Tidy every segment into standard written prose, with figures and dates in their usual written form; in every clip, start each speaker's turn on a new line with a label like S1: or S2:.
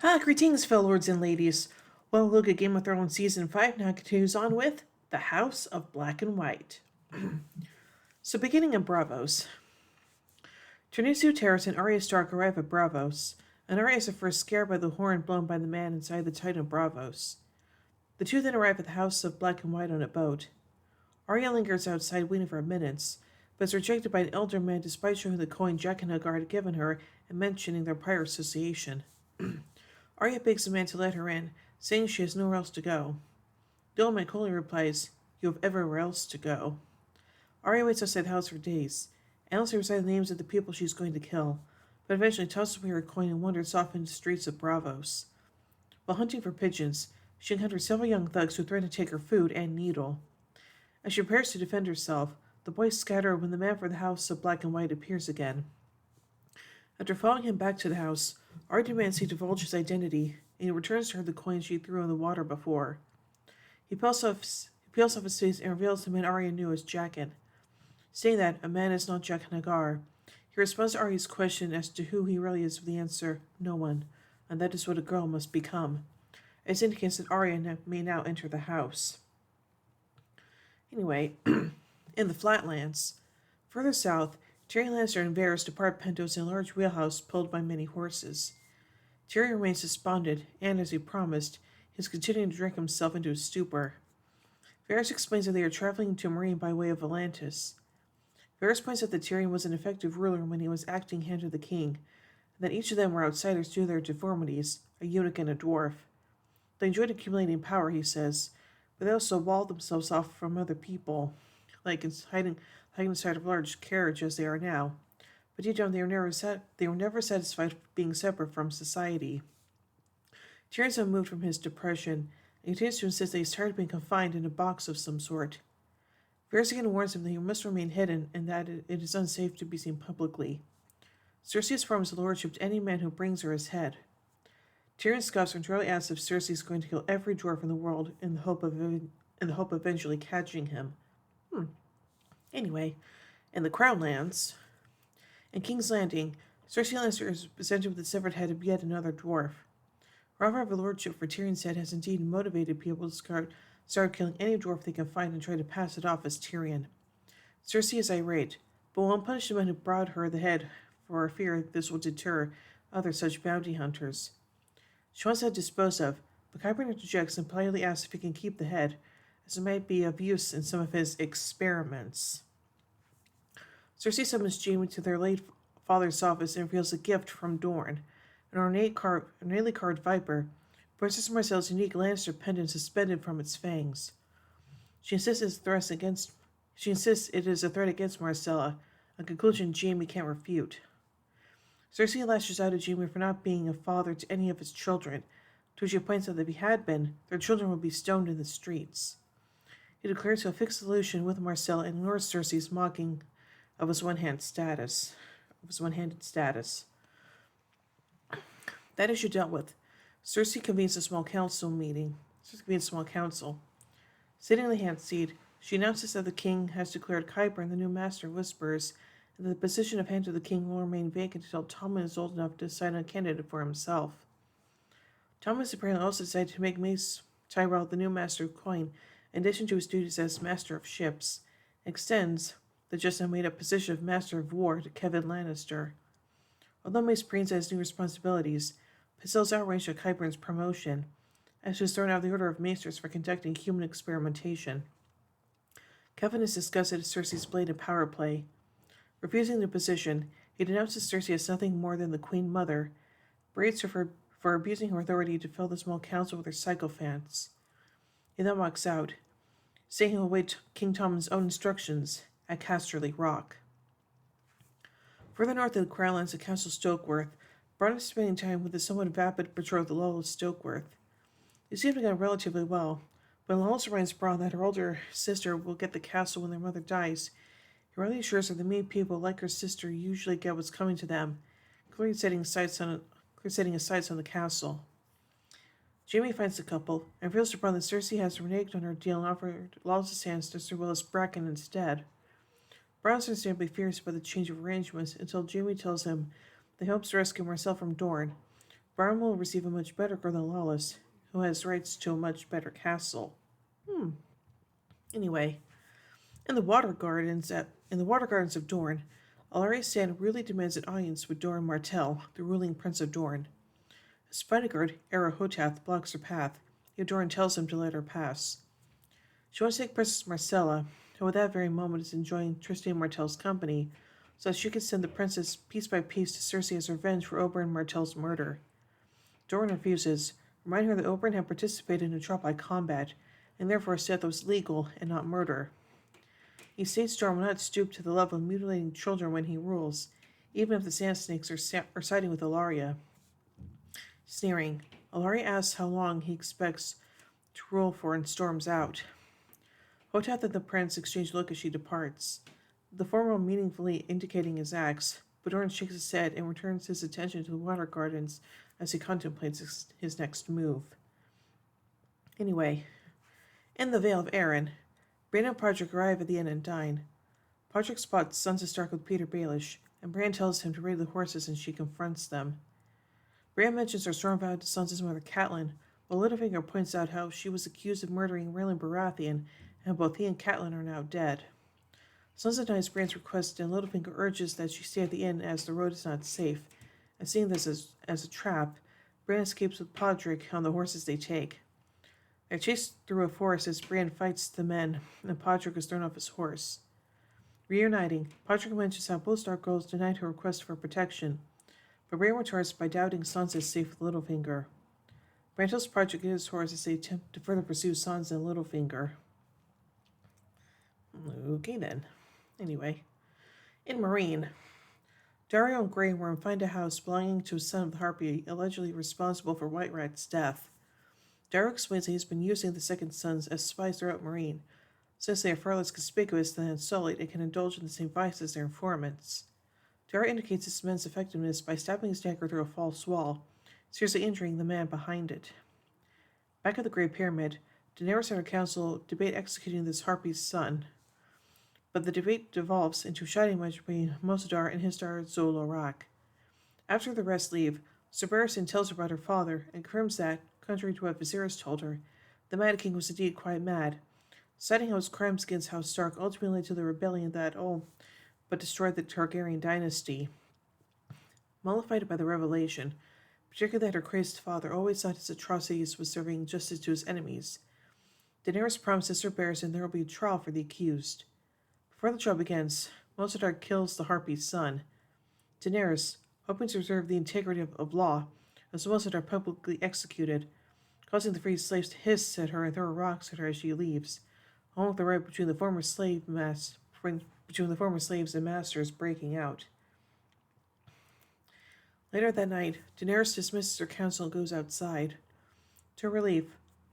S1: Greetings, fellow lords and ladies. Well, look at Game of Thrones Season 5 now continues on with The House of Black and White. So, beginning in Bravos. Ternisu Terrace and Arya Stark arrive at Bravos, and Arya is at first scared by the horn blown by the man inside the Titan Bravos. The two then arrive at the House of Black and White on a boat. Arya lingers outside waiting for minutes, but is rejected by an elder man despite showing the coin Jack and Hagar had given her and mentioning their prior association. Arya begs the man to let her in, saying she has nowhere else to go. The old man coldly replies, "You have everywhere else to go." Arya waits outside the house for days, endlessly reciting the names of the people she's going to kill, but eventually tosses away her coin and wanders off into the streets of Bravos. While hunting for pigeons, she encounters several young thugs who threaten to take her food and needle. As she prepares to defend herself, the boys scatter when the man for the House of Black and White appears again. After following him back to the house, Arya demands he divulge his identity, and he returns to her the coin she threw in the water before. He peels off his face and reveals the man Arya knew as Jaqen. Saying that a man is not Jaqen Hagar, he responds to Arya's question as to who he really is with the answer, "No one," and that is what a girl must become. It indicates that Arya may now enter the house. Anyway, in the Flatlands, further south, Tyrion Lannister and Varys depart Pentos in a large wheelhouse pulled by many horses. Tyrion remains despondent, and, as he promised, he is continuing to drink himself into a stupor. Varys explains that they are traveling to Marine by way of Atlantis. Varys points out that Tyrion was an effective ruler when he was acting hand to the king, and that each of them were outsiders due to their deformities, a eunuch and a dwarf. They enjoyed accumulating power, he says, but they also walled themselves off from other people, like hiding inside a large carriage as they are now. But deep down, they were never satisfied with being separate from society. Tyrion's unmoved from his depression, and continues to insist that he's tired of being confined in a box of some sort. Varys again warns him that he must remain hidden and that it is unsafe to be seen publicly. Cersei has promised the lordship to any man who brings her his head. Tyrion scoffs when Charlie asks if Cersei is going to kill every dwarf in the world in the hope of eventually catching him. Anyway, in the Crownlands, in King's Landing, Cersei Lannister is presented with the severed head of yet another dwarf. Her offer of a lordship for Tyrion's head has indeed motivated people to start killing any dwarf they can find and try to pass it off as Tyrion. Cersei is irate, but won't punish the man who brought her the head for fear this will deter other such bounty hunters. She wants that disposed of, but Qyburn interjects and politely asks if he can keep the head, as it might be of use in some of his experiments. Cersei summons Jaime to their late father's office and reveals a gift from Dorne, an ornately carved viper, Princess Marcel's unique Lannister pendant suspended from its fangs. She insists it is a threat against Marcella, a conclusion Jaime can't refute. Cersei lashes out at Jaime for not being a father to any of his children, to which he points out that if he had been, their children would be stoned in the streets. He declares he'll fix the solution with Marcella and ignores Cersei's mocking of his one-handed status. That issue dealt with, Cersei convenes a small council. Sitting in the hand seat, she announces that the king has declared Qyburn the new master of whispers, and that the position of hand to the king will remain vacant until Tommen is old enough to decide on a candidate for himself. Tommen has apparently also decided to make Mace Tyrell the new master of coin, in addition to his duties as master of ships, extends the just now made-up position of master of war to Kevan Lannister. Although Mace Breen has new responsibilities, Pycelle's outraged at Qyburn's promotion, as she was thrown out of the Order of Maesters for conducting human experimentation. Kevan is disgusted at Cersei's blatant power play. Refusing the position, he denounces Cersei as nothing more than the Queen Mother, berates her for abusing her authority to fill the small council with her sycophants. He then walks out, saying he will await King Tommen's own instructions at Casterly Rock. Further north of the Crownlands at Castle Stokeworth, Bronn is spending time with the somewhat vapid betrothed Lola Stokeworth. They seem to get on relatively well, but Lola reminds Bronn that her older sister will get the castle when their mother dies. He rightly assures her that many people like her sister usually get what's coming to them, clearly setting his sights on the castle. Jaime finds the couple and reveals to Bronn that Cersei has reneged on her deal and offered Lawless' hands to Sir Willis Bracken instead. Brown's understandably furious about the change of arrangements until Jaime tells him that he hopes to rescue Marcel from Dorne, Bran will receive a much better girl than Lawless, who has rights to a much better castle. Hmm. Anyway, in the water gardens of Dorne, Alaria Sand really demands an audience with Doran Martell, the ruling prince of Dorne. As bodyguard, Era Hotath blocks her path, yet Doran tells him to let her pass. She wants to take Princess Marcella, who at that very moment is enjoying Tristan Martell's company, so that she can send the princess piece by piece to Cersei as revenge for Oberyn Martell's murder. Doran refuses, reminding her that Oberyn had participated in a trial by combat, and therefore his death was legal and not murder. He states Doran will not stoop to the level of mutilating children when he rules, even if the Sand Snakes are siding with Alaria. Sneering, Alaria asks how long he expects to rule for and storms out. Hotath and the prince exchange a look as she departs, the former meaningfully indicating his acts, but Doran shakes his head and returns his attention to the water gardens as he contemplates his next move. Anyway, in the Vale of Arryn, Bran and Podrick arrive at the inn and dine. Podrick spots Sansa Stark with Peter Baelish, and Bran tells him to raid the horses and she confronts them. Bran mentions her storm vow to Sansa's mother Catelyn, while Littlefinger points out how she was accused of murdering Rhaelyn Baratheon, and both he and Catelyn are now dead. Sansa denies Bran's request, and Littlefinger urges that she stay at the inn as the road is not safe, and seeing this as a trap, Bran escapes with Podrick on the horses they take. They're chased through a forest as Bran fights the men, and Podrick is thrown off his horse. Reuniting, Podrick mentions how both Stark girls denied her request for protection, but Bran retorts by doubting Sansa is safe with Littlefinger. Bran tells Podrick to get his horse as they attempt to further pursue Sansa and Littlefinger. Okay then. Anyway, in Marine, Dario and Grey Worm find a house belonging to a son of the Harpy, allegedly responsible for White Rat's death. Dario explains that he's been using the second sons as spies throughout Marine, since they are far less conspicuous than Unsullied and can indulge in the same vices as their informants. Dario indicates this man's effectiveness by stabbing his dagger through a false wall, seriously injuring the man behind it. Back at the Great Pyramid, Daenerys and her council debate executing this Harpy's son, but the debate devolves into a shouting match between Mosadar and his daughter Zol Orak. After the rest leave, Sir Barristan tells her about her father and confirms that, contrary to what Viserys told her, the Mad King was indeed quite mad, citing how his crimes against House Stark ultimately led to the rebellion that but destroyed the Targaryen dynasty. Mollified by the revelation, particularly that her crazed father always thought his atrocities was serving justice to his enemies, Daenerys promises Sir Barristan there will be a trial for the accused. Before the trial begins, Mosadar kills the Harpy's son. Daenerys, hoping to preserve the integrity of law, as Mosadar publicly executed, causing the freed slaves to hiss at her and throw rocks at her as she leaves, along with the riot between the former slaves and masters breaking out. Later that night, Daenerys dismisses her council and goes outside. To her relief,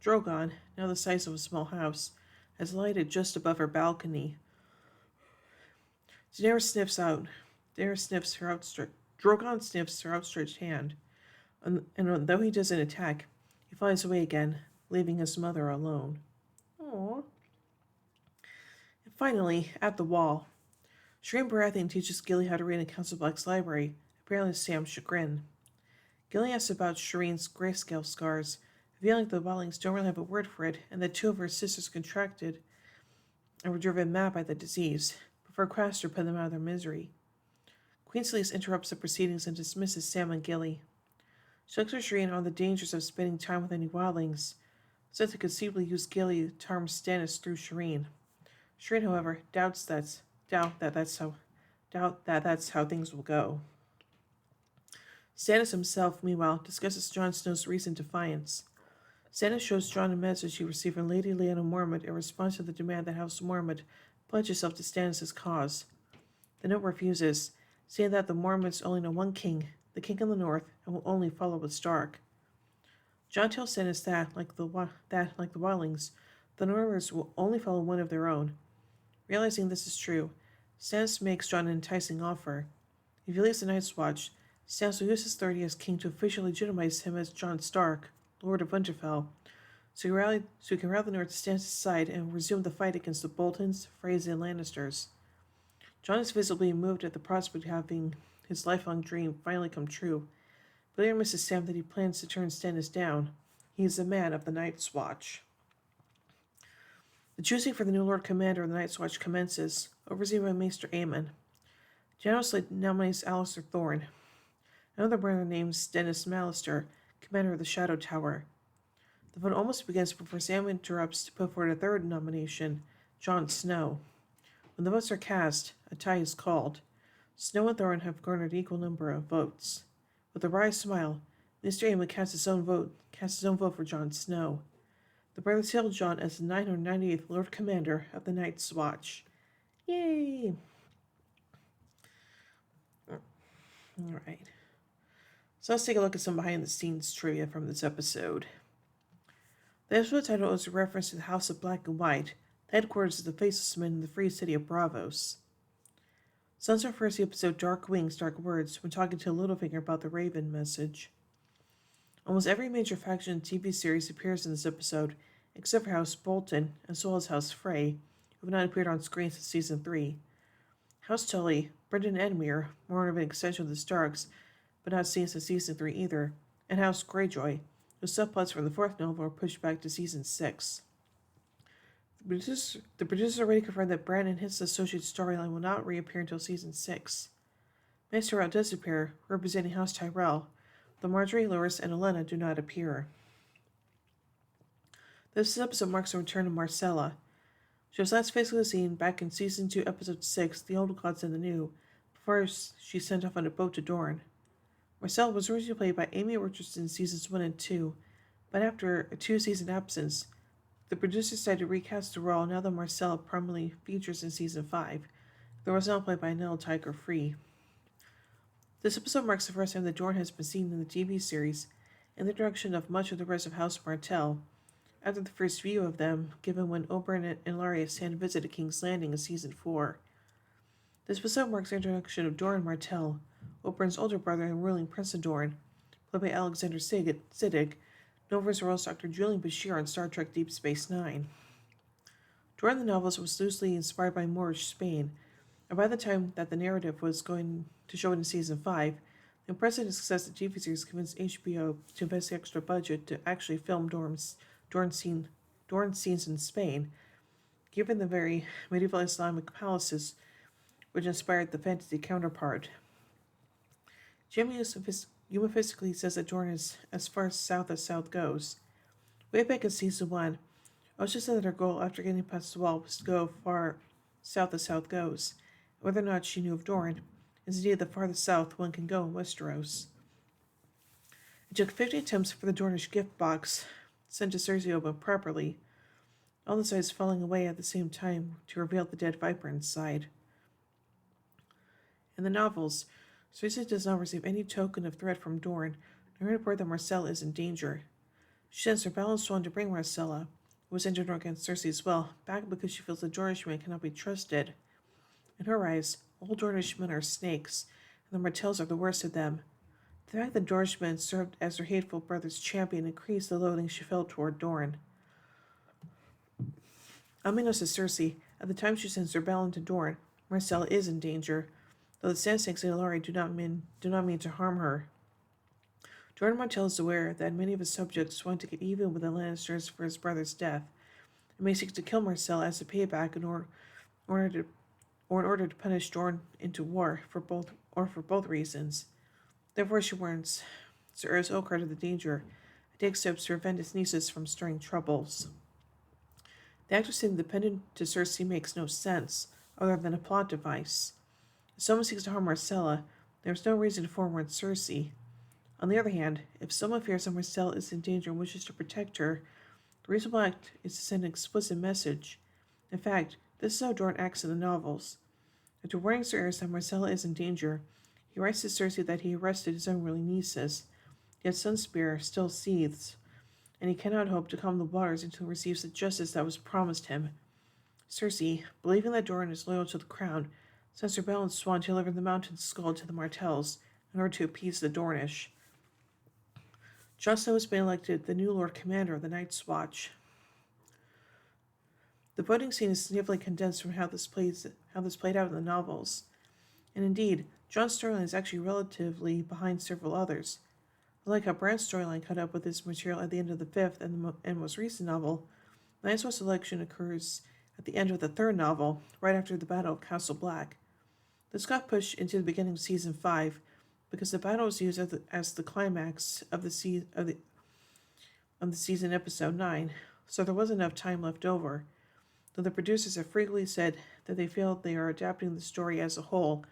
S1: Drogon, now the size of a small house, has lighted just above her balcony. Drogon sniffs her outstretched hand, and though he doesn't attack, he flies away again, leaving his mother alone. Aww. And finally, at the wall, Shireen Baratheon teaches Gilly how to read in Council Black's library, apparently to Sam's chagrin. Gilly asks about Shireen's grayscale scars, revealing that the Wildlings don't really have a word for it, and that two of her sisters contracted and were driven mad by the disease, before Craster put them out of their misery. Queen Selyse interrupts the proceedings and dismisses Sam and Gilly. She lectures Shireen on the dangers of spending time with any wildlings, said to conceivably use Gilly to harm Stannis through Shireen. Shireen, however, doubts that's how things will go. Stannis himself, meanwhile, discusses Jon Snow's recent defiance. Stannis shows Jon a message he received from Lady Lyanna Mormont in response to the demand that House Mormont pledge itself to Stannis' cause. The note refuses, saying that the Mormonts only know one king, the king in the north, and will only follow with Stark. Jon tells Stannis that, like the Wildlings, the Northerners will only follow one of their own. Realizing this is true, Stannis makes Jon an enticing offer. If he leaves the Night's Watch, Stannis will use his authority as king to officially legitimize him as Jon Stark, Lord of Winterfell, so he can rally the North to Stannis' side and resume the fight against the Boltons, Freys, and Lannisters. Jon is visibly moved at the prospect of having his lifelong dream finally come true, Clear Mrs. Sam that he plans to turn Stannis down. He is the man of the Night's Watch. The choosing for the new Lord Commander of the Night's Watch commences, overseen by Maester Aemon. Janos nominates Alistair Thorne. Another brother named Stennis Mallister, commander of the Shadow Tower. The vote almost begins before Sam interrupts to put forward a third nomination, Jon Snow. When the votes are cast, a tie is called. Snow and Thorne have garnered an equal number of votes. With a wry smile, Mr. Aemon casts his own vote for Jon Snow. The brothers hailed Jon as the 998th Lord Commander of the Night's Watch. Yay! Alright. So let's take a look at some behind-the-scenes trivia from this episode. The episode title is a reference to the House of Black and White, the headquarters of the Faceless Men in the free city of Braavos. Sansa refers to the episode Dark Wings, Dark Words when talking to Littlefinger about the Raven message. Almost every major faction in the TV series appears in this episode, except for House Bolton, as well as House Frey, who have not appeared on screen since Season 3. House Tully, Brendan Edmure, more of an extension of the Starks, but not seen since Season 3 either, and House Greyjoy, whose subplots from the fourth novel were pushed back to Season 6. The producers already confirmed that Bran and his associates' storyline will not reappear until Season 6. Maester Rout does appear, representing House Tyrell, though Marjorie, Loras, and Olenna do not appear. This episode marks the return of Myrcella. She was last physically seen back in Season 2, Episode 6, The Old Gods and the New, before she sent off on a boat to Dorne. Myrcella was originally played by Amy Richardson in Seasons 1 and 2, but after a 2-season absence, the producers decided to recast the role now that Myrcella prominently features in Season 5, though was now played by Nell Tiger Free. This episode marks the first time that Dorne has been seen in the TV series, and the introduction of much of the rest of House Martell, after the first view of them given when Oberyn and Laria stand a visit at King's Landing in Season 4. This episode marks the introduction of Doran Martell, Oberyn's older brother and ruling Prince of Dorne, played by Alexander Siddig, known for his role as Dr. Julian Bashir on Star Trek Deep Space Nine. Dorne the novelist was loosely inspired by Moorish Spain, and by the time that the narrative was going to show it in Season 5, the impressive success of the TV series convinced HBO to invest the extra budget to actually film Dorne scenes in Spain, given the very medieval Islamic palaces which inspired the fantasy counterpart. Jim euphemistically says that Dorne is as far south as south goes. Way back in Season 1, Osha said that her goal after getting past the wall was to go far south as south goes. Whether or not she knew of Dorne is indeed the farthest south one can go in Westeros. It took 50 attempts for the Dornish gift box sent to Cersei open properly, all the sides falling away at the same time to reveal the dead viper inside. In the novels, Cersei does not receive any token of threat from Dorne, nor report that Myrcella is in danger. She sends her balanced swan to bring Myrcella, who was injured against Cersei as well, back because she feels the Dornish men cannot be trusted. In her eyes, all Dornish men are snakes, and the Martells are the worst of them. The fact that Dornish men served as her hateful brother's champion increased the loathing she felt toward Dorne. Unbeknownst to Cersei, at the time she sends her Balin to Dorne, Myrcella is in danger, though the Sand Snakes and Ilari do not mean to harm her. Jorah Martell is aware that many of his subjects want to get even with the Lannisters for his brother's death, and may seek to kill Myrcella as a payback in order to punish Dorne into war for both reasons. Therefore, she warns Sir Urs Oakheart of the danger and takes steps to prevent his nieces from stirring troubles. The actor saying the pendant to Cersei makes no sense, other than a plot device. If someone seeks to harm Myrcella, there is no reason to forewarn Cersei. On the other hand, if someone fears that Myrcella is in danger and wishes to protect her, the reasonable act is to send an explicit message. In fact, this is how Dorne acts in the novels. After warning Sir Urs that Myrcella is in danger, he writes to Cersei that he arrested his unruly nieces, yet Sunspear still seethes, and he cannot hope to calm the waters until he receives the justice that was promised him. Cersei, believing that Dorne is loyal to the crown, sends her balanced swan to deliver the mountain skull to the Martells in order to appease the Dornish. Jon Snow has been elected the new Lord Commander of the Night's Watch. The voting scene is significantly condensed from how this played out in the novels, and indeed, Jon Sterling is actually relatively behind several others. I like how Brandt's storyline caught up with his material at the end of the fifth and most recent novel. The Night's Watch election occurs at the end of the third novel, right after the Battle of Castle Black. This got pushed into the beginning of season 5 because the battle was used as the climax of the season episode 9, so there wasn't enough time left over. Though the producers have frequently said that they feel they are adapting the story as a whole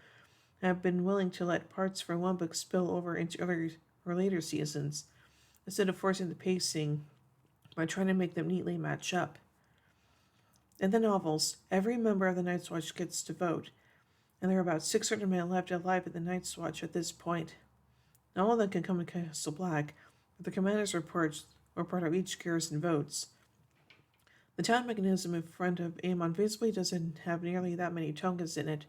S1: and have been willing to let parts from one book spill over into other or later seasons, instead of forcing the pacing by trying to make them neatly match up. In the novels, every member of the Night's Watch gets to vote, and there are about 600 men left alive at the Night's Watch at this point. Not all of them can come to Castle Black, but the commander's reports or part of each garrison votes. The town mechanism in front of Aemon visibly doesn't have nearly that many tokens in it.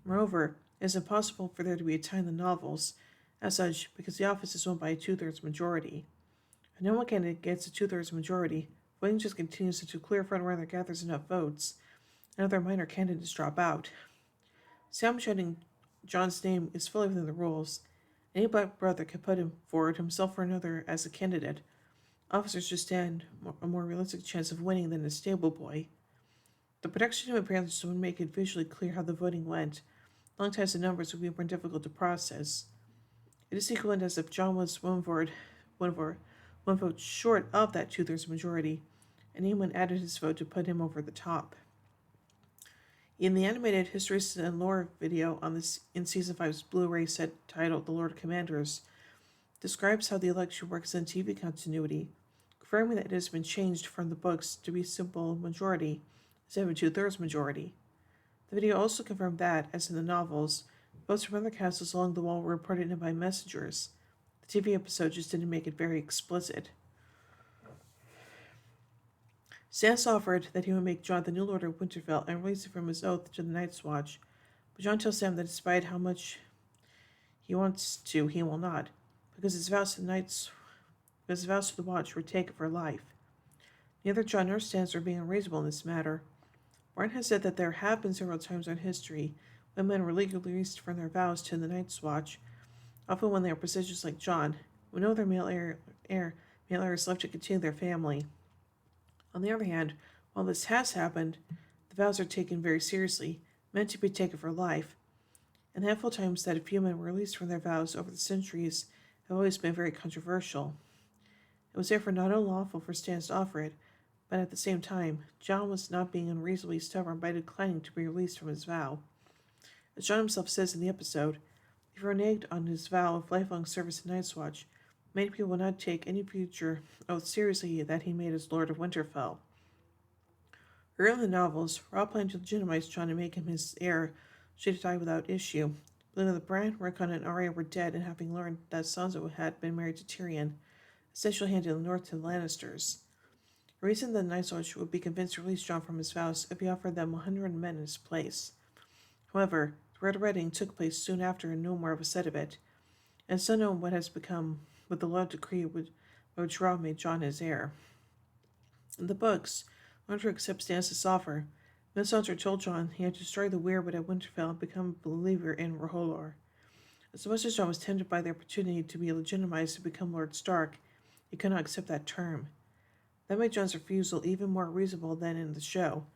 S1: Moreover, it is impossible for there to be a tie in the novels, as such, because the office is won by a two-thirds majority. If no one candidate gets a two-thirds majority, voting just continues until a clear front-runner gathers enough votes, and other minor candidates drop out. Sam shouting John's name is fully within the rules. Any black brother can put him forward himself or another as a candidate. Officers just stand a more realistic chance of winning than a stable boy. The production team apparently just would make it visually clear how the voting went. Long times the numbers would be more difficult to process. It is equivalent as if John was one vote short of that two-thirds majority, and anyone added his vote to put him over the top. In the animated Histories and Lore video in Season 5's Blu-ray set titled The Lord of Commanders, describes how the election works in TV continuity, confirming that it has been changed from the books to be simple majority instead of a two-thirds majority. The video also confirmed that, as in the novels, votes from other castles along the wall were reported in by messengers. The TV episode just didn't make it very explicit. Stannis offered that he would make Jon the new Lord of Winterfell and release him from his oath to the Night's Watch, but Jon tells Sam that despite how much he wants to, he will not, because his vows to the Watch were taken for life. Neither Jon nor Stannis are being unreasonable in this matter. Martin has said that there have been several times in history when men were legally released from their vows to the Night's Watch, often when they are prestigious like Jon, when no other male heir is left to continue their family. On the other hand, while this has happened, the vows are taken very seriously, meant to be taken for life, and the handful of times that a few men were released from their vows over the centuries have always been very controversial. It was therefore not unlawful for Stannis to offer it, but at the same time, Jon was not being unreasonably stubborn by declining to be released from his vow. As Jon himself says in the episode, if he reneged on his vow of lifelong service in Night's Watch, many people will not take any future oath seriously that he made as Lord of Winterfell. Early in the novels, Robb planned to legitimize Jon and make him his heir should he die without issue, believing that Bran, Rickon, and Arya were dead, and having learned that Sansa had been married to Tyrion, essentially handing the north to the Lannisters. The reason the Night's Watch would be convinced to release Jon from his vows if he offered them 100 men in his place. However, the Red Wedding took place soon after and no more was said of it, and it's unknown what has become with the law decree which Robb made Jon his heir. In the books, in order to accept Stannis' offer, Melisandre told Jon he had to destroy the weirwood at Winterfell and become a believer in R'hllor. As much as Jon was tempted by the opportunity to be legitimized to become Lord Stark, he could not accept that term. That made Jon's refusal even more reasonable than in the show.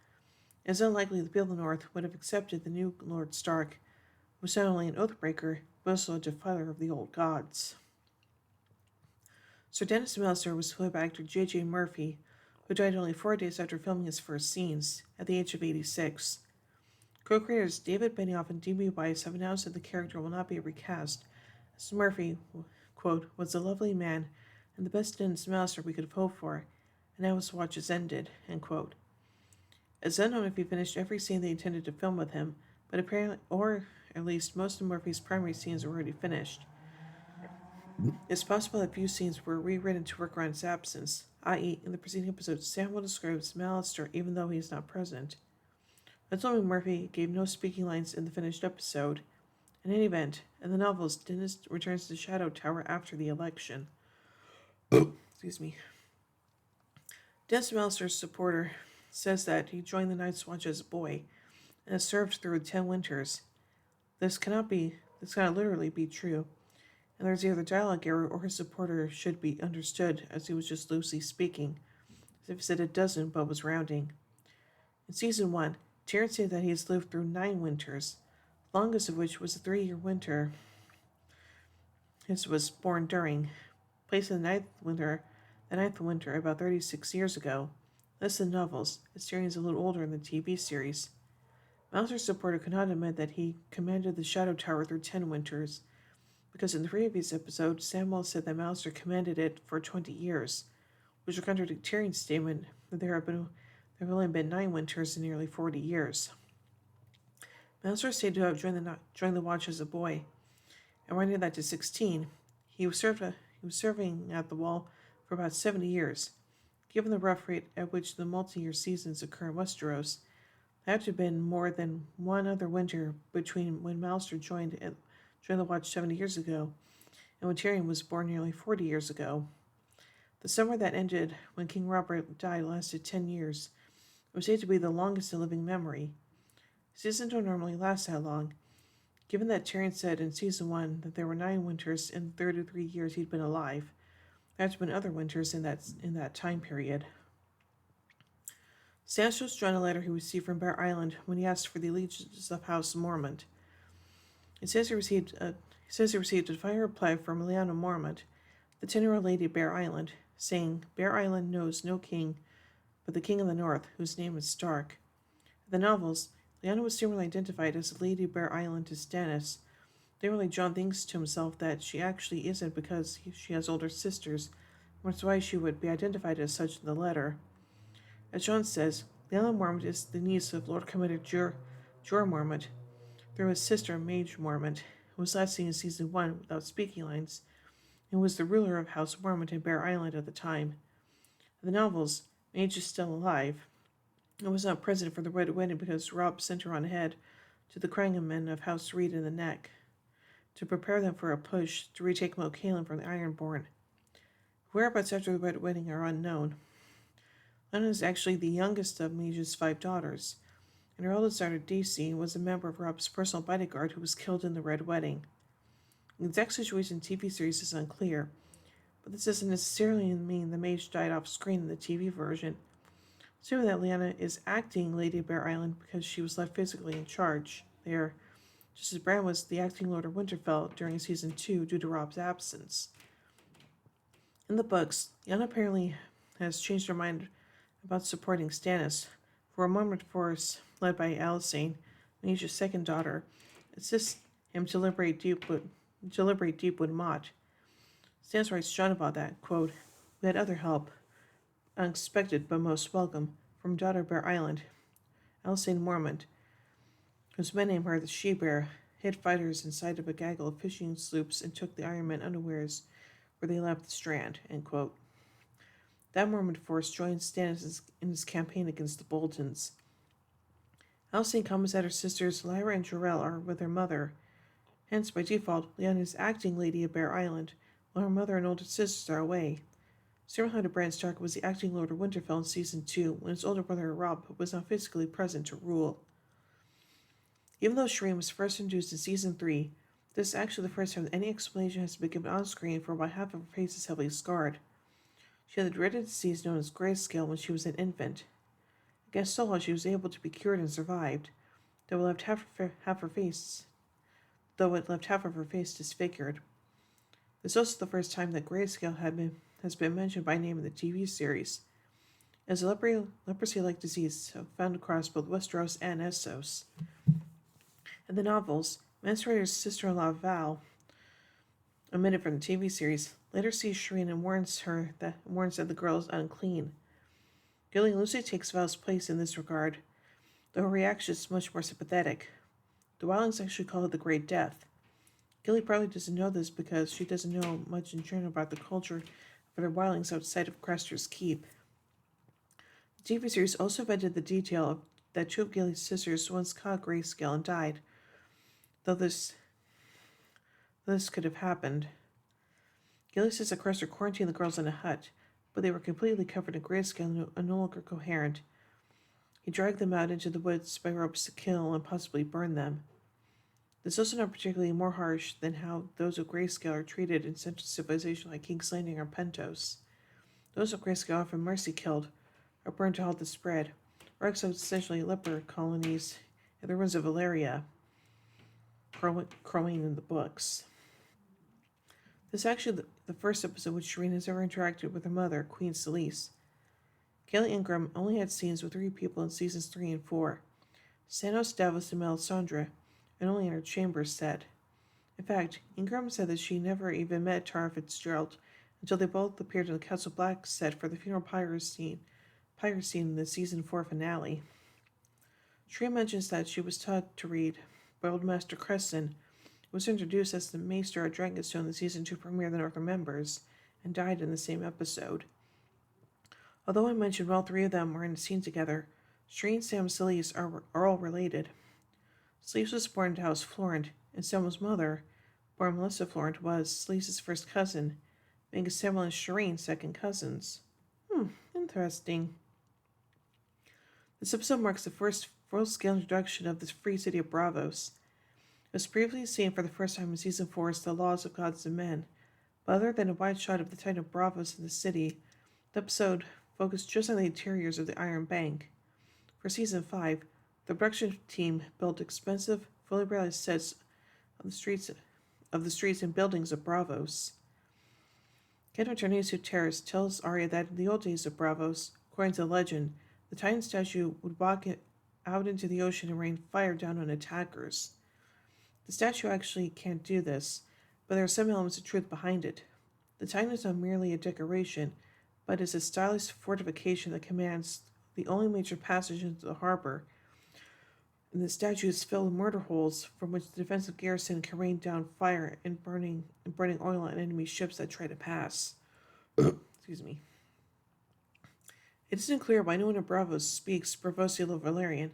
S1: It is unlikely the people of the North would have accepted the new Lord Stark, who was not only an oathbreaker, but also a defiler of the old gods. Sir Dennis Melliser was played by actor J.J. Murphy, who died only 4 days after filming his first scenes, at the age of 86. Co-creators David Benioff and D.B. Weiss have announced that the character will not be recast, as Murphy, quote, was a lovely man and the best Dennis Melliser we could have hoped for, and now his watch has ended, end quote. It's unknown if he finished every scene they intended to film with him, but apparently, or at least most of Murphy's primary scenes were already finished. It's possible that few scenes were rewritten to work around his absence, i.e., in the preceding episode, Sam will describe Mallister even though he is not present. Ultimately, Murphy gave no speaking lines in the finished episode. In any event, in the novels, Dennis returns to the Shadow Tower after the election. Excuse me. Dennis Mallister's supporter says that he joined the Night's Watch as a boy and has served through 10 winters. This cannot literally be true. and there's either dialogue error or his supporter should be understood as he was just loosely speaking, as if he said a dozen but was rounding. In season 1, Tyrion said that he has lived through 9 winters, the longest of which was a 3-year winter his was born during, placed in the ninth winter about 36 years ago. Less than novels, as Tyrion is a little older in the TV series. Mouser's supporter could not admit that he commanded the Shadow Tower through 10 winters, because in the previous episode, Samwell said that Mouser commanded it for 20 years, which would contradict Tyrion's statement that there have only been 9 winters in nearly 40 years. Mouser is said to have joined the Watch as a boy, and when he got to 16, he was serving at the Wall for about 70 years. Given the rough rate at which the multi-year seasons occur in Westeros, there had to have been more than one other winter between when Mouser joined the Watch 70 years ago and when Tyrion was born nearly 40 years ago. The summer that ended when King Robert died lasted 10 years. It was said to be the longest in living memory. Seasons don't normally last that long. Given that Tyrion said in season 1 that there were 9 winters in the 33 years he'd been alive, there had to have been other winters in that time period. Stannis shows Jon a letter he received from Bear Island when he asked for the allegiance of House Mormont. It says he received a fire reply from Lyanna Mormont, the 10-year-old lady of Bear Island, saying, "Bear Island knows no king but the king of the north, whose name is Stark." In the novels, Lyanna was similarly identified as the Lady of Bear Island to Stannis. Generally, Jon thinks to himself that she actually isn't because she has older sisters, which is why she would be identified as such in the letter. As Jon says, Lyanna Mormont is the niece of Lord Commander Jorah Mormont, through his sister Mage Mormont, who was last seen in season 1 without speaking lines, and was the ruler of House Mormont in Bear Island at the time. In the novels, Mage is still alive, and was not present for the Red Wedding because Robb sent her on ahead to the Crangamen of House Reed in the Neck to prepare them for a push to retake Moat Cailin from the Ironborn. Whereabouts after the Red Wedding are unknown. Lyanna is actually the youngest of Mage's 5 daughters, and her oldest daughter, Daisy, was a member of Robb's personal bodyguard who was killed in the Red Wedding. The exact situation in the TV series is unclear, but this doesn't necessarily mean the mage died off screen in the TV version. Assuming that Lyanna is acting Lady of Bear Island because she was left physically in charge there, just as Bran was the acting Lord of Winterfell during season 2 due to Robb's absence. In the books, Lyanna apparently has changed her mind about supporting Stannis, for a Mormont force led by Alysanne, Mage's second daughter, assists him to liberate Deepwood Motte. Stannis writes Jon about that, quote, "We had other help, unexpected but most welcome, from daughter Bear Island, Alysanne Mormont, whose men named her the She-Bear, hid fighters inside of a gaggle of fishing sloops and took the Ironmen unawares where they left the strand," end quote. That Mormont force joined Stannis in his campaign against the Boltons. Alysanne comments that her sisters Lyra and Jorel are with her mother. Hence, by default, Lyanna is acting Lady of Bear Island, while her mother and older sisters are away. Similar to Bran Stark was the acting Lord of Winterfell in season 2, when his older brother Robb was not physically present to rule. Even though Shireen was first introduced in season 3, this is actually the first time that any explanation has been given on screen for why half of her face is heavily scarred. She had the dreaded disease known as grayscale when she was an infant. Against all odds, she was able to be cured and survived, though it left half of her face disfigured. This is also the first time that grayscale has been mentioned by name in the TV series, as a leprosy-like disease found across both Westeros and Essos. In the novels, Mansraider's sister-in-law Val, omitted from the TV series, later sees Shireen and warns that the girl is unclean. Gilly loosely takes Val's place in this regard, though her reaction is much more sympathetic. The Wildlings actually call it the Great Death. Gilly probably doesn't know this because she doesn't know much in general about the culture of other Wildlings outside of Craster's Keep. The TV series also invented the detail that 2 of Gilly's sisters once caught grayscale and died, though this could have happened. Gilly says that Craster quarantined the girls in a hut, but they were completely covered in grayscale and no longer coherent. He dragged them out into the woods by ropes to kill and possibly burn them. This is also not particularly more harsh than how those of Grayscale are treated in Central Civilization like King's Landing or Pentos. Those of Grayscale are often mercy killed or burned to halt the spread, or exiled essentially leper colonies in the ruins of Valeria, crowing in the books. This is actually the first episode which Shireen has ever interacted with her mother, Queen Celise. Kaylee Ingram only had scenes with 3 people in seasons 3 and 4: Sanos, Davos, and Melisandre, and only in her chamber set. In fact, Ingram said that she never even met Tara Fitzgerald until they both appeared in the Castle Black set for the funeral pyre scene in the season 4 finale. Shireen mentions that she was taught to read by Old Master Cresson, who was introduced as the Maester at Dragonstone in the season 2 premiere of the Northern Members, and died in the same episode. Although I mentioned all 3 of them were in a scene together, Shireen, Sam, and Celise are all related. Celise was born into House Florent, and Sam's mother, born Melissa Florent, was Celise's first cousin, making Samuel and Shireen second cousins. Interesting. This episode marks the first full-scale introduction of the free city of Braavos. It was previously seen for the first time in Season 4's The Laws of Gods and Men, but other than a wide shot of the Titan of Braavos in the city, the episode focused just on the interiors of the Iron Bank. For Season 5, the production team built expensive, fully realized sets of the streets and buildings of Braavos. General Ternisu Terrace tells Arya that in the old days of Braavos, according to the legend, the Titan statue would walk out into the ocean and rain fire down on attackers. The statue actually can't do this, but there are some elements of truth behind it. The Titan is not merely a decoration, but is a stylish fortification that commands the only major passage into the harbor, and the statue is filled with murder holes from which the defensive garrison can rain down fire and burning oil on enemy ships that try to pass. Excuse me. It isn't clear why no one in Braavos speaks Bravosial Valerian.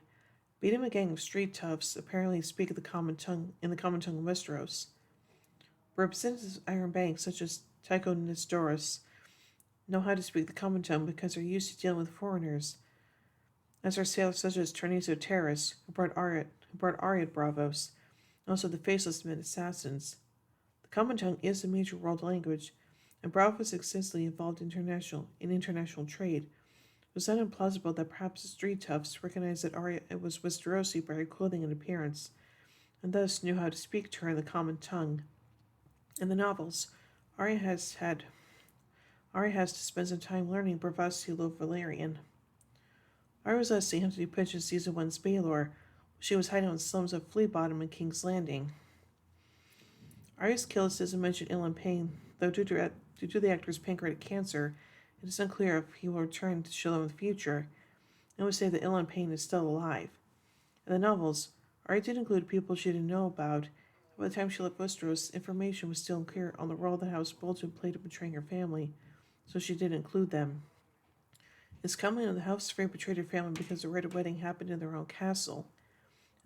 S1: Beat him a gang of street toughs apparently speak in the common tongue of Westeros. Representatives of Iron Bank, such as Tycho Nestoris, know how to speak the common tongue because they're used to dealing with foreigners, as are sailors such as Terniso Terrace, who brought Arya to Braavos, and also the Faceless Men assassins. The common tongue is a major world language, and Braavos is extensively involved in international trade. It was not implausible that perhaps the street toughs recognized that Arya was Westerosi by her clothing and appearance, and thus knew how to speak to her in the common tongue. In the novels, Arya has to spend some time learning Bravosilo Valerian. Arya was last seen hunting pitch in Season 1's Baelor. She was hiding in the slums of Flea Bottom and King's Landing. Arya's kill doesn't mention Ilan Payne, though due to the actor's pancreatic cancer, it is unclear if he will return to Shalom in the future, and would say that Ilan Payne is still alive. In the novels, Arya did include people she didn't know about, and by the time she left Westeros, information was still unclear on the role that House Bolton played in betraying her family, so she did include them. It's common that the House Frey betrayed her family because the rite of wedding happened in their own castle.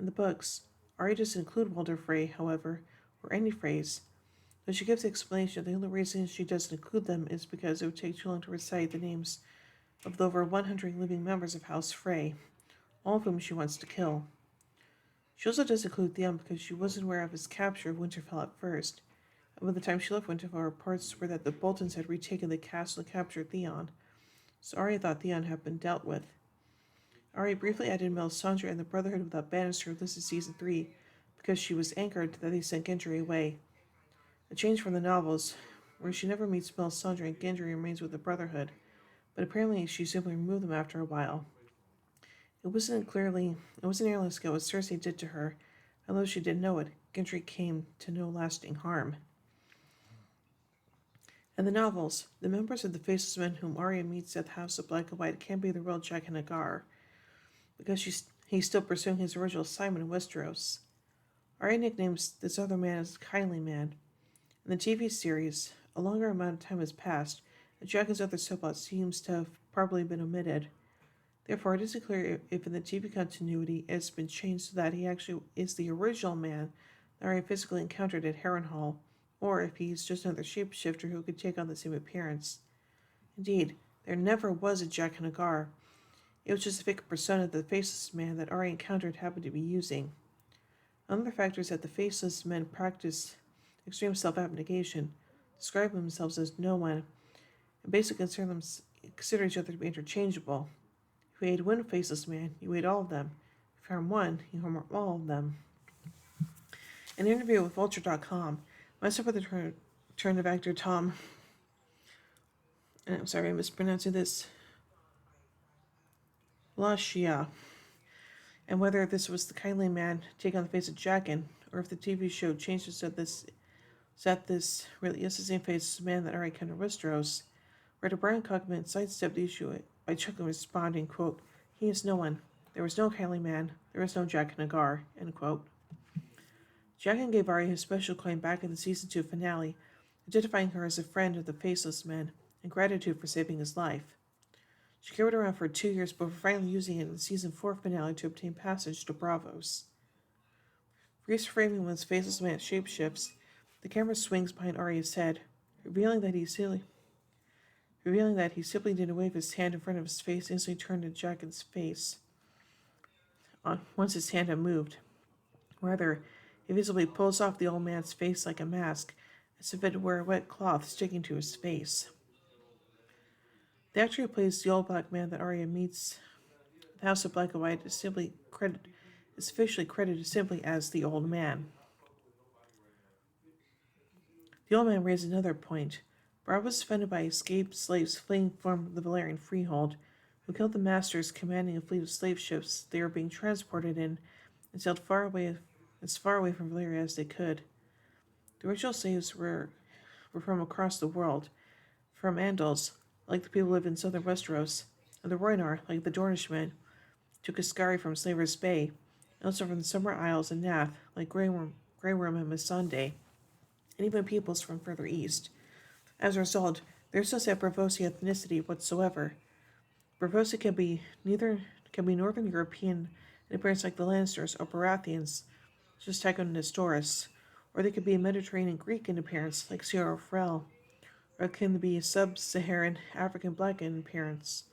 S1: In the books, Arya doesn't include Walder Frey, however, or any Freys, though she gives the explanation that the only reason she doesn't include them is because it would take too long to recite the names of the over 100 living members of House Frey, all of whom she wants to kill. She also does include Theon because she wasn't aware of his capture of Winterfell at first, and by the time she left Winterfell, reports were that the Boltons had retaken the castle and captured Theon, so Arya thought Theon had been dealt with. Arya briefly added Melisandre and the Brotherhood without Bannister this is Season 3 because she was angered that they sent Gendry away. A change from the novels, where she never meets Melisandre and Gendry remains with the Brotherhood, but apparently she simply removed them after a while. It wasn't nearly as good what Cersei did to her, although she didn't know it, Gendry came to no lasting harm. In the novels, the members of the Faceless Men whom Arya meets at the House of Black and White can be the real Jack and Hagar, because he's still pursuing his original assignment in Westeros. Arya nicknames this other man as the Kindly Man. In the TV series, a longer amount of time has passed, and Dragon's other subplot seems to have probably been omitted. Therefore, it isn't clear if in the TV continuity it has been changed so that he actually is the original man that Arya physically encountered at Harrenhal, or if he's just another shapeshifter who could take on the same appearance. Indeed, there never was a Jack and Hagar. It was just a fake persona that the Faceless Man that Arya encountered happened to be using. Another factor is that the faceless men practice extreme self-abnegation, describe themselves as no one, and basically consider each other to be interchangeable. If you ate one faceless man, you ate all of them. If you harm one, you harm all of them. In an interview with Vulture.com, myself with the turn of actor Tom, and I'm sorry I'm mispronouncing this, Lashia, and whether this was the kindly man taking on the face of Jackin, or if the TV show changed it so that this really is the same face man that Ari Kendall Westeros. Writer Brian Cockman sidestepped the issue by chuckling, responding, quote, "He is no one. There was no kindly man. There was no Jaqen H'ghar," end quote. Jaqen gave Arya his special coin back in the season 2 finale, identifying her as a friend of the faceless men and gratitude for saving his life. She carried it around for 2 years before finally using it in the season 4 finale to obtain passage to Braavos. Freeze framing when his faceless man shapeshifts, the camera swings behind Arya's head, revealing that he simply didn't wave his hand in front of his face, instantly turned to Jaqen's face. Once his hand had moved. Rather, he visibly pulls off the old man's face like a mask, as if it were a wet cloth sticking to his face. The actor who plays the old black man that Arya meets in the House of Black and White is officially credited simply as the old man. The old man raised another point. Braavos was defended by escaped slaves fleeing from the Valyrian freehold, who killed the masters commanding a fleet of slave ships they were being transported in and sailed as far away from Valyria as they could. The original slaves were from across the world, from Andals, like the people who live in southern Westeros, and the Rhoynar, like the Dornishmen, to Cascari from Slaver's Bay, and also from the Summer Isles and Nath, like Grey Worm and Missandei, and even peoples from further east. As a result, there is no set Braavosi ethnicity whatsoever. Braavosi can be Northern European in appearance like the Lannisters or Baratheons, such as Tycho Nestoris, or they could be Mediterranean Greek in appearance like Sierra Frel, or it can be Sub-Saharan African Black in appearance.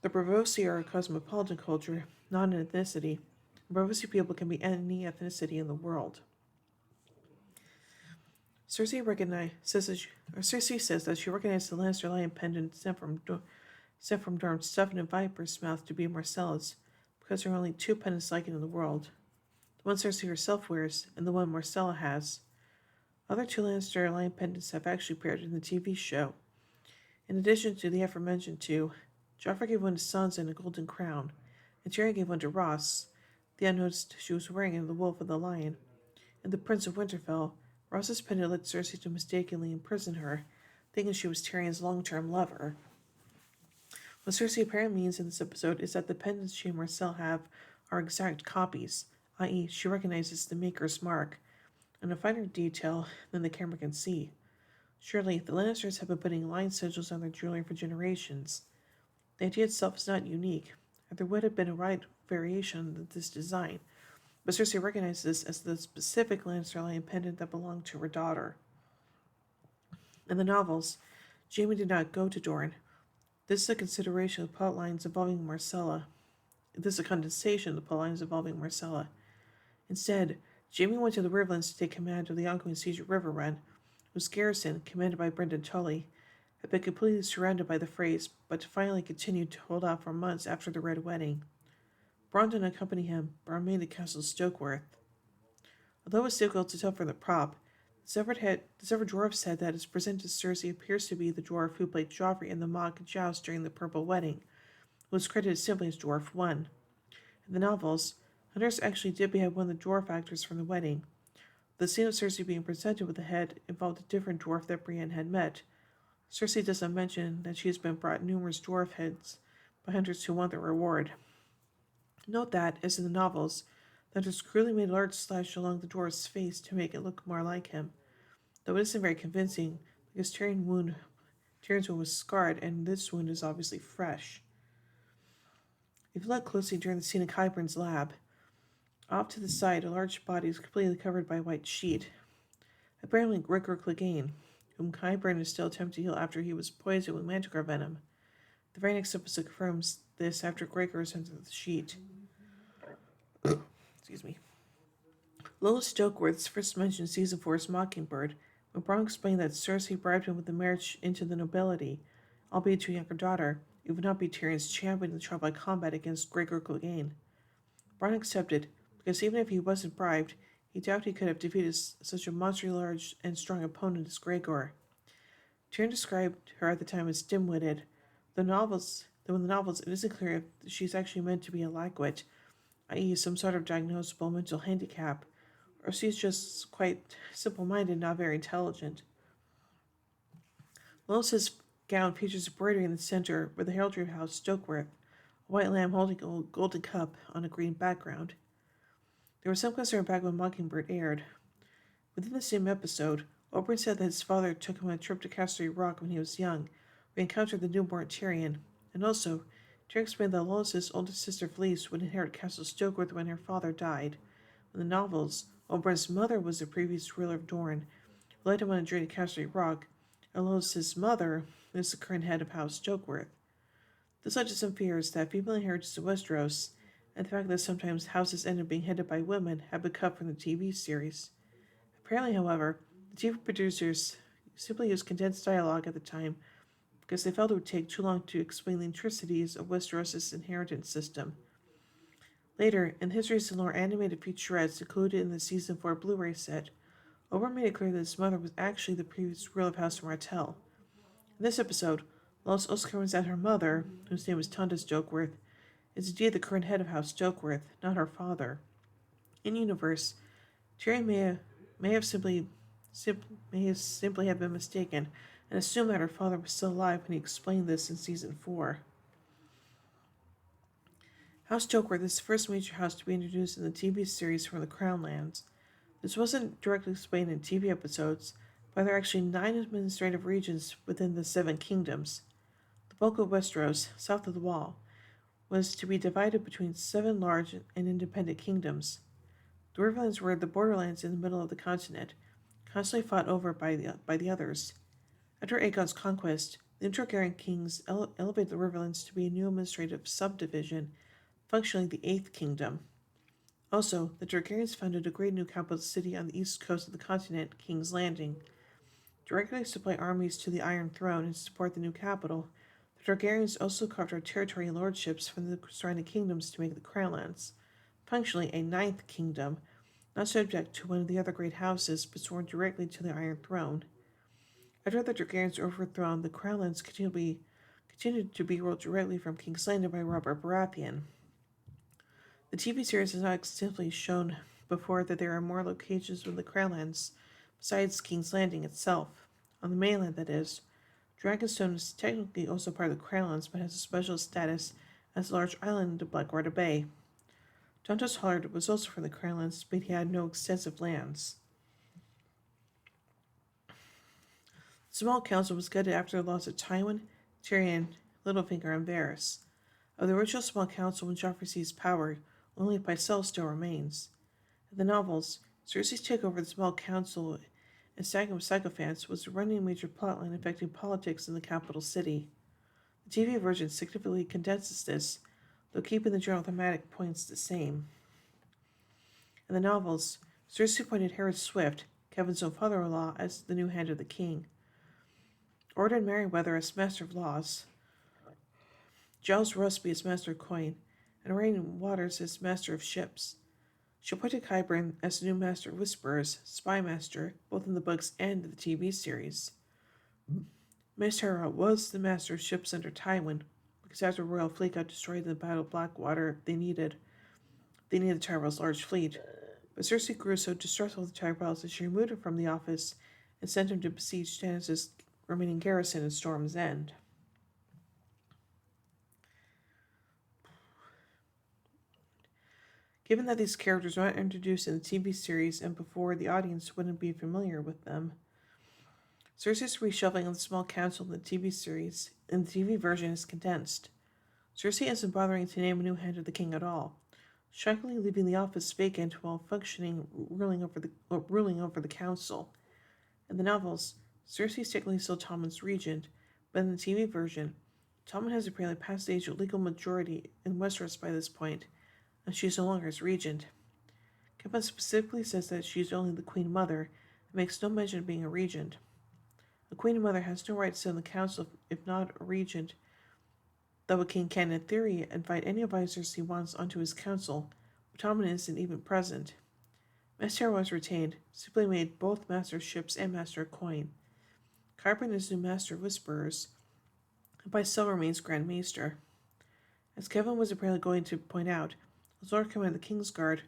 S1: The Braavosi are a cosmopolitan culture, not an ethnicity. Braavosi people can be any ethnicity in the world. Cersei says that she recognized the Lannister lion pendant sent from Dorne stuffed in a viper's mouth to be Marcella's, because there are only 2 pendants like it in the world. The one Cersei herself wears, and the one Marcella has. Other 2 Lannister lion pendants have actually appeared in the TV show. In addition to the aforementioned 2, Joffrey gave one to Sansa in a golden crown, and Tyrion gave one to Ross. The unnoticed she was wearing in The Wolf and the Lion. In The Prince of Winterfell, Ross's pendant led Cersei to mistakenly imprison her, thinking she was Tyrion's long-term lover. What Cersei apparently means in this episode is that the pendants she and Marcel have are exact copies, i.e., she recognizes the maker's mark, and a finer detail than the camera can see. Surely, the Lannisters have been putting lion sigils on their jewelry for generations. The idea itself is not unique, and there would have been a wide variation of this design, but Cersei recognizes this as the specific Lannister lion pendant that belonged to her daughter. In the novels, Jaime did not go to Dorne. This is a consideration of plot lines involving Marcella. This is a condensation of the plot lines involving Marcella. Instead, Jaime went to the Riverlands to take command of the ongoing siege of Riverrun, whose garrison, commanded by Brynden Tully, had been completely surrounded by the Freys, but finally continued to hold out for months after the Red Wedding. Bronn didn't accompany him, but remained at Castle Stokeworth. Although it was difficult to tell from the prop, the severed dwarf's head that is presented to Cersei appears to be the dwarf who played Joffrey in the mock joust during the Purple Wedding, who was credited simply as Dwarf 1. In the novels, hunters actually did behead one of the dwarf actors from the wedding. The scene of Cersei being presented with the head involved a different dwarf that Brienne had met. Cersei does not mention that she has been brought numerous dwarf heads by hunters who want the reward. Note that, as in the novels, the hunters cruelly made a large slash along the dwarf's face to make it look more like him, though it isn't very convincing because Tyrion's wound was scarred and this wound is obviously fresh. If you look closely during the scene in Qyburn's lab, off to the side a large body is completely covered by a white sheet. Apparently Gregor Clegane, whom Qyburn is still attempting to heal after he was poisoned with manticore venom. The very next episode confirms this after Gregor is under the sheet. Excuse me. Lois Stokeworth's first mentioned season 4's Mockingbird, when Bronn explained that Cersei bribed him with the marriage into the nobility, albeit to a younger daughter. It would not be Tyrion's champion in the trial by combat against Gregor Clegane. Bronn accepted, because even if he wasn't bribed, he doubted he could have defeated such a monstrous large and strong opponent as Gregor. Tyrion described her at the time as dim-witted. Though in the novels it isn't clear if she's actually meant to be a lagwit, i.e. some sort of diagnosable mental handicap, or if she's just quite simple-minded, not very intelligent. Lois's gown features embroidery in the center with the heraldry of House Stokeworth, a white lamb holding a golden cup on a green background. There was some concern back when Mockingbird aired. Within the same episode, Oberyn said that his father took him on a trip to Casterly Rock when he was young, where he encountered the newborn Tyrion, and also, Tyrion explained that Lois's oldest sister Fleece would inherit Castle Stokeworth when her father died. In the novels, Oberyn's mother was the previous ruler of Dorne, who led him on a journey to Casterly Rock, and Lois's mother is the current head of House Stokeworth. This led to some fears that female inheritance in Westeros, and the fact that sometimes houses end up being headed by women, had been cut from the TV series. Apparently, however, the TV producers simply used condensed dialogue at the time because they felt it would take too long to explain the intricacies of Westeros' inheritance system. Later, in the Histories and Lore animated featurettes included in the Season 4 Blu-ray set, Oberyn made it clear that his mother was actually the previous ruler of House Martell. In this episode, Lois also confirms that her mother, whose name is Tonda Stokeworth, is indeed the current head of House Stokeworth, not her father. In universe, Tyrion may have simply have been mistaken and assumed that her father was still alive when he explained this in Season 4. House Stokeworth is the first major house to be introduced in the TV series from the Crown Lands. This wasn't directly explained in TV episodes, but there are actually 9 administrative regions within the 7 kingdoms. The bulk of Westeros, south of the Wall, was to be divided between 7 large and independent kingdoms. The Riverlands were the borderlands in the middle of the continent, constantly fought over by the others. After Aegon's conquest, the Targaryen kings elevated the Riverlands to be a new administrative subdivision, functionally the 8th Kingdom. Also, the Targaryens founded a great new capital city on the east coast of the continent, King's Landing. To regularly supply armies to the Iron Throne and support the new capital, the Targaryens also carved out territory and lordships from the surrounding kingdoms to make the Crownlands, functionally a 9th Kingdom, not subject to one of the other great houses, but sworn directly to the Iron Throne. After the Targaryens were overthrown, the Crownlands continued to be ruled directly from King's Landing by Robert Baratheon. The TV series has not extensively shown before that there are more locations within the Crownlands besides King's Landing itself. On the mainland, that is, Dragonstone is technically also part of the Crownlands, but has a special status as a large island in the Blackwater Bay. Dontos Hollard was also from the Crownlands, but he had no extensive lands. The small council was gutted after the loss of Tywin, Tyrion, Littlefinger, and Varys. Of the original small council when Joffrey seized power, only Pycelle still remains. In the novels, Cersei's takeover of the small council and stacking of sycophants was a running major plotline affecting politics in the capital city. The TV version significantly condenses this, though keeping the general thematic points the same. In the novels, Cersei appointed Harrod Swift, Kevin's own father-in-law, as the new hand of the king, ordered Merryweather as Master of Laws, Giles Rusby as Master of Coin, and Rain Waters as Master of Ships. She appointed Qyburn as the new Master of Whisperers, Spy Master, both in the books and the TV series. Mace Tyrell was the Master of Ships under Tywin, because after the royal fleet got destroyed in the Battle of Blackwater, they needed Tyrell's large fleet. But Cersei grew so distrustful of the Tyrells that she removed him from the office and sent him to besiege Stannis' remaining garrison in Storm's End. Given that these characters were not introduced in the TV series and before, the audience wouldn't be familiar with them, Cersei's reshuffling of the small council in the TV series and the TV version is condensed. Cersei isn't bothering to name a new hand of the king at all, shockingly leaving the office vacant while ruling over the council. In the novels, Cersei is technically still Tommen's regent, but in the TV version, Tommen has apparently passed the age of legal majority in Westeros by this point, and she is no longer his regent. Kevin specifically says that she's only the Queen Mother and makes no mention of being a regent. A Queen Mother has no right to sit on the council if not a regent, though a king can, in theory, invite any advisors he wants onto his council, but Tommen isn't even present. Master was retained, simply made both Master of Ships and Master of Coin. Carbon is new Master of Whisperers, and Pycelle remains Grand Maester. As Kevin was apparently going to point out, as Lord Commander of the King's Guard,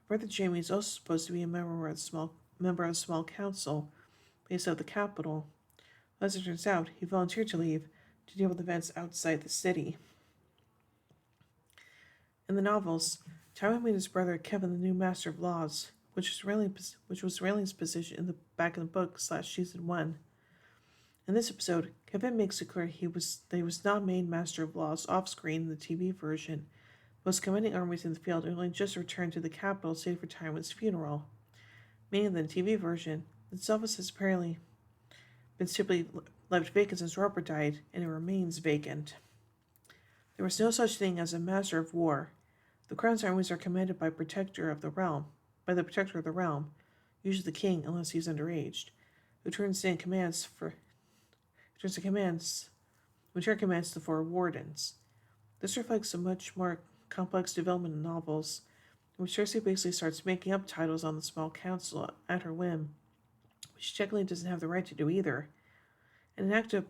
S1: Brother Jamie is also supposed to be a member of the small council based out of the capital. As it turns out, he volunteered to leave to deal with events outside the city. In the novels, Tywin made his brother Kevin the new Master of Laws, which was Rayleigh's position in the back of the book / season 1. In this episode, Kevin makes it clear that he was not made Master of Laws off-screen in the TV version, but was commanding armies in the field and only just returned to the capital save for Tywin's funeral. Meaning in the TV version, its office has apparently been simply left vacant since Robert died, and it remains vacant. There was no such thing as a Master of War. The Crown's armies are commanded by the Protector of the Realm, usually the King unless he's underaged, who turns in commands to the 4 Wardens. This reflects a much more complex development in novels, in which Cersei basically starts making up titles on the small council at her whim, which she technically doesn't have the right to do either. In an act of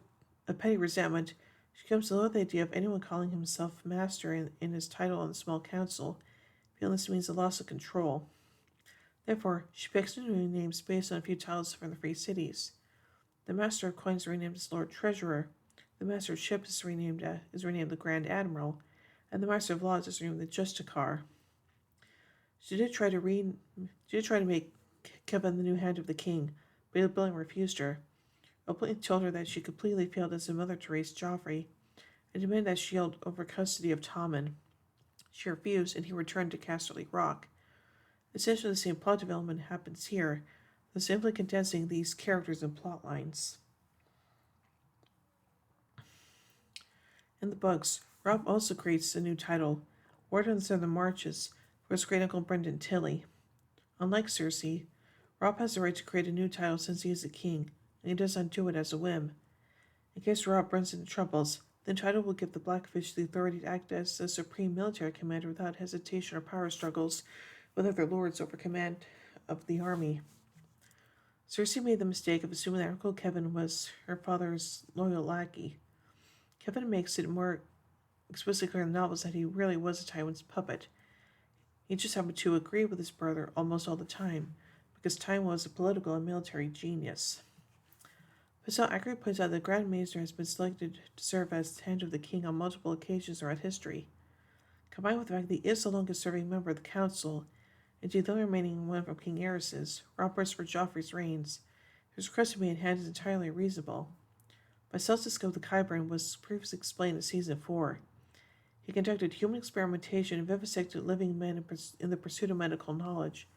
S1: petty resentment, she comes to loathe the idea of anyone calling himself master in his title on the small council, feeling this means a loss of control. Therefore, she picks new names based on a few titles from the Free Cities. The Master of Coins is renamed as Lord Treasurer, the Master of Ships is renamed the Grand Admiral, and the Master of Laws is renamed the Justicar. She did try to make Kevin the new Hand of the King, but Billing refused her. Openly told her that she completely failed as a mother to raise Joffrey, and demanded that she yield over custody of Tommen. She refused, and he returned to Casterly Rock. Essentially, the same plot development happens here, though simply condensing these characters and plot lines. In the books, Robb also creates a new title, Warden of the Southern Marches, for his great uncle Brynden Tilly. Unlike Cersei, Robb has the right to create a new title since he is a king, and he does not do it as a whim. In case Robb runs into troubles, the title will give the Blackfish the authority to act as the supreme military commander without hesitation or power struggles with other lords over command of the army. Cersei made the mistake of assuming that Uncle Kevin was her father's loyal lackey. Kevin makes it more explicitly clear in the novels that he really was Tywin's puppet. He just happened to agree with his brother almost all the time, because Tywin was a political and military genius. Pycelle accurately points out that the Grand Maester has been selected to serve as Hand of the King on multiple occasions throughout history. Combined with the fact that he is the longest-serving member of the Council, indeed the only remaining one from King Aerys's, Robert's for Joffrey's reigns, his request to be in hand is entirely reasonable. Pycelle's discovery of the Qyburn was previously explained in Season 4. He conducted human experimentation and vivisected living men in the pursuit of medical knowledge,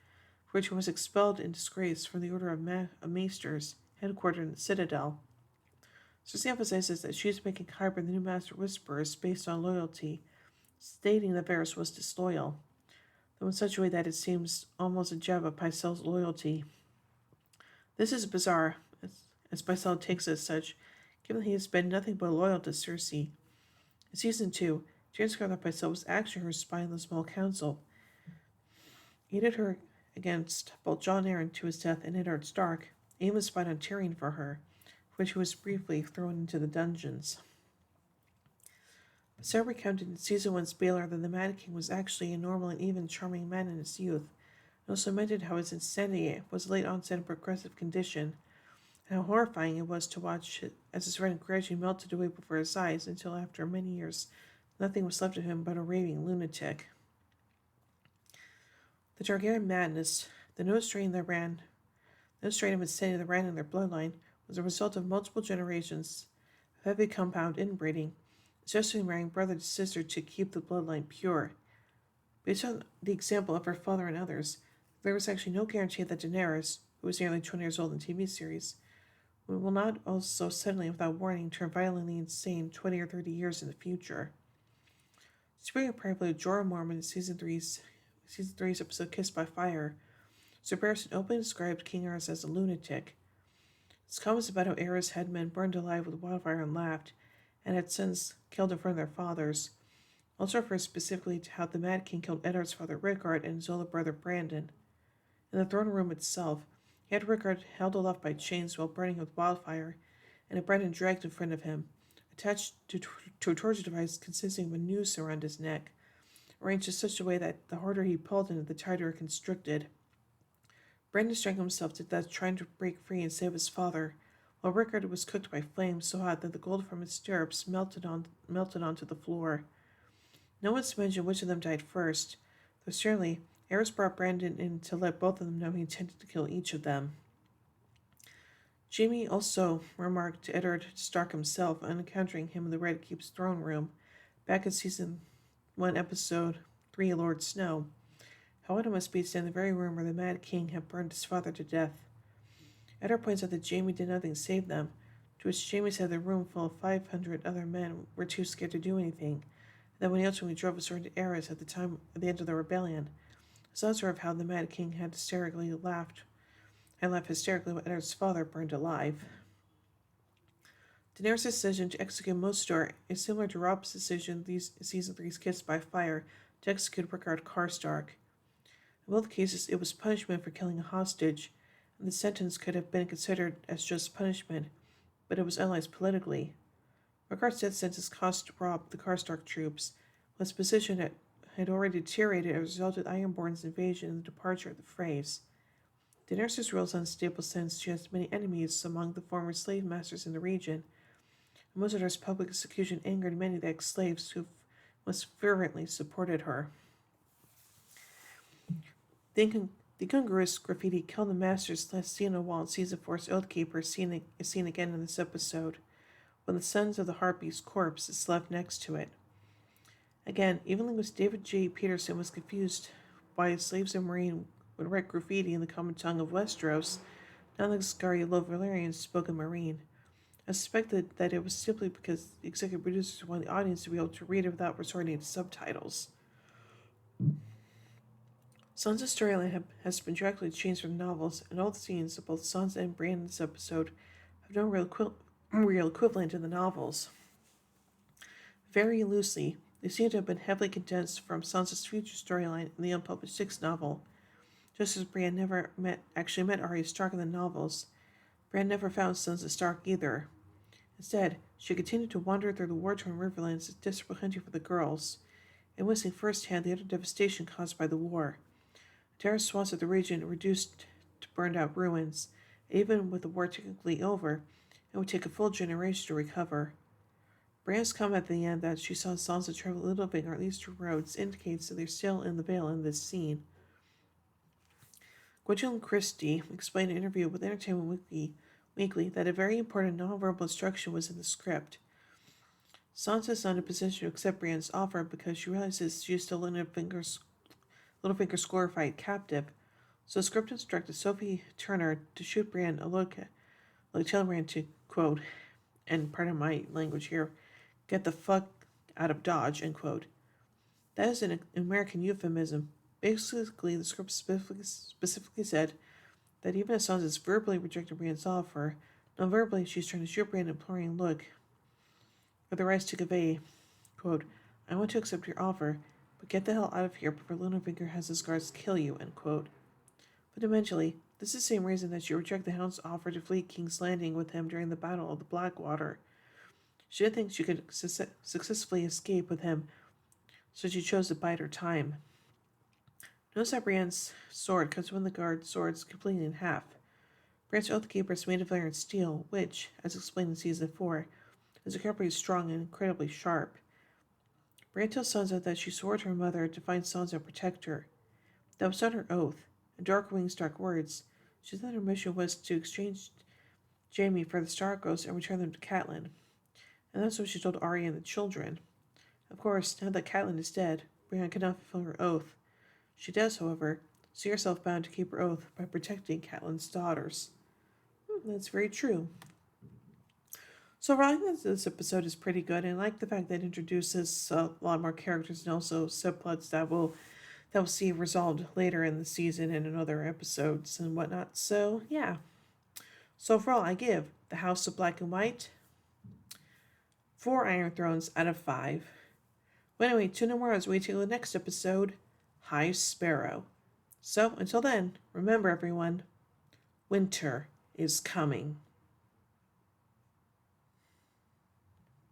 S1: for which he was expelled in disgrace from the Order of Maesters, headquartered in the Citadel. Cersei emphasizes that she is making Qyburn the new Master Whisperers based on loyalty, stating that Varys was disloyal, though in such a way that it seems almost a jab at Pycelle's loyalty. This is bizarre, as Pycelle takes it as such, given that he has been nothing but loyal to Cersei. In Season 2, Tyrion discovered that Pycelle was actually her spy in the small council. He aided her against both Jon Arryn to his death and Eddard Stark, and even spied on Tyrion for her, for which he was briefly thrown into the dungeons. Pycelle recounted in Season 1's Baelor that the Mad King was actually a normal and even charming man in his youth, and also mentioned how his insanity was a late-onset and progressive condition, and how horrifying it was to watch as his friend gradually melted away before his eyes until after many years nothing was left of him but a raving lunatic. The Targaryen madness, the no strain of insanity that ran in their bloodline, was a result of multiple generations of heavy compound inbreeding, especially marrying brother to sister to keep the bloodline pure. Based on the example of her father and others, there was actually no guarantee that Daenerys, who was nearly 20 years old in the TV series, will not also suddenly, without warning, turn violently insane 20 or 30 years in the future. Speaking primarily of Jorah Mormont in Season 3's season 3's episode Kissed by Fire, Sir Barristan openly described King Aerys as a lunatic. His comments about how Aerys had men burned alive with wildfire and laughed, and had sons killed in front of their fathers, also refers specifically to how the Mad King killed Eddard's father Rickard and his older brother Brandon. In the throne room itself, he had Rickard held aloft by chains while burning with wildfire, and had Brandon dragged in front of him, attached to a torture device consisting of a noose around his neck, arranged in such a way that the harder he pulled in it, the tighter it constricted. Brandon strangled himself to death trying to break free and save his father, while Rickard was cooked by flames so hot that the gold from his stirrups melted onto the floor. No one's mentioned which of them died first, though certainly Aerys brought Brandon in to let both of them know he intended to kill each of them. Jaime also remarked to Eddard Stark himself on encountering him in the Red Keep's throne room, back in season 1, episode 3, Lord Snow, how it must be to stay in the very room where the Mad King had burned his father to death. Eddard points out that Jaime did nothing to save them, to which Jaime said the room full of 500 other men were too scared to do anything, and that when he ultimately drove his sword to Aerys at the end of the rebellion, his thoughts were of how the Mad King had laughed hysterically when Eddard's father burned alive. Daenerys' decision to execute Mostor is similar to Rob's decision in season 3's Kissed by Fire to execute Rickard Karstark. In both cases, it was punishment for killing a hostage, and the sentence could have been considered as just punishment, but it was analyzed politically. Rickard's death sentence cost Robb the Karstark troops, whose position had already deteriorated as a result of Ironborn's invasion and the departure of the Freys. Daenerys' rules unstable since she has many enemies among the former slave masters in the region, and Mosdar's public execution angered many of the ex-slaves who most fervently supported her. The incongruous graffiti "Kill the Masters" last seen on a wall in season 4's Oathkeeper is seen again in this episode, when the Sons of the Harpy's corpse is left next to it. Again, even linguist David J. Peterson was confused why slaves and Marine would write graffiti in the common tongue of Westeros, not like Scaria Low Valyrians spoke in Marine. I suspected that it was simply because the executive producers wanted the audience to be able to read it without resorting to subtitles. Sansa's storyline has been directly changed from the novels, and all the scenes of both Sansa and Brienne in this episode have no real equivalent in the novels. Very loosely, they seem to have been heavily condensed from Sansa's future storyline in the unpublished 6th novel. Just as Brienne never actually met Arya Stark in the novels, Brienne never found Sansa Stark either. Instead, she continued to wander through the war-torn riverlands, desperately hunting for the girls, and witnessing firsthand the utter devastation caused by the war. Entire swaths of the region reduced to burned-out ruins, and even with the war technically over, it would take a full generation to recover. Brienne's comment at the end that she saw Sansa travel Littlefinger at least 2 roads indicates that they're still in the Vale in this scene. Gwendolyn Christie explained in an interview with Entertainment Weekly that a very important non-verbal instruction was in the script. Sansa is not in a position to accept Brienne's offer because she realizes she is still Littlefinger's glorified captive, so the script instructed Sophie Turner to shoot Brienne a look, telling Brienne to, quote, and pardon my language here, "get the fuck out of Dodge," end quote. That is an American euphemism. Basically, the script specifically said that even as Sansa is verbally rejecting Brienne's offer, non-verbally she's trying to shoot Brienne an imploring look, for the rights to convey, quote, "I want to accept your offer, but get the hell out of here before Littlefinger has his guards kill you," end quote. Fundamentally, this is the same reason that she rejected the Hound's offer to flee King's Landing with him during the Battle of the Blackwater. She didn't think she could successfully escape with him, so she chose to bide her time. Notice how Brienne's sword cuts one of the guard's swords completely in half. Brienne's Oathkeeper is made of iron steel, which, as explained in season 4, is incredibly strong and incredibly sharp. Brienne tells Sansa that she swore to her mother to find Sansa and protect her. That was not her oath. In Darkwing's dark words, she said her mission was to exchange Jaime for the Starkos and return them to Catelyn. And that's what she told Arya and the children. Of course, now that Catelyn is dead, Brienne cannot fulfill her oath. She does, however, see herself bound to keep her oath by protecting Catelyn's daughters. That's very true. So I think this episode is pretty good, and I like the fact that it introduces a lot more characters and also subplots that will that we'll see resolved later in the season and in other episodes and whatnot. So, yeah. So, overall, I give The House of Black and White 4 Iron Thrones out of 5. Well, anyway, tune in more as we take the next episode, High Sparrow. So, until then, remember everyone, winter is coming.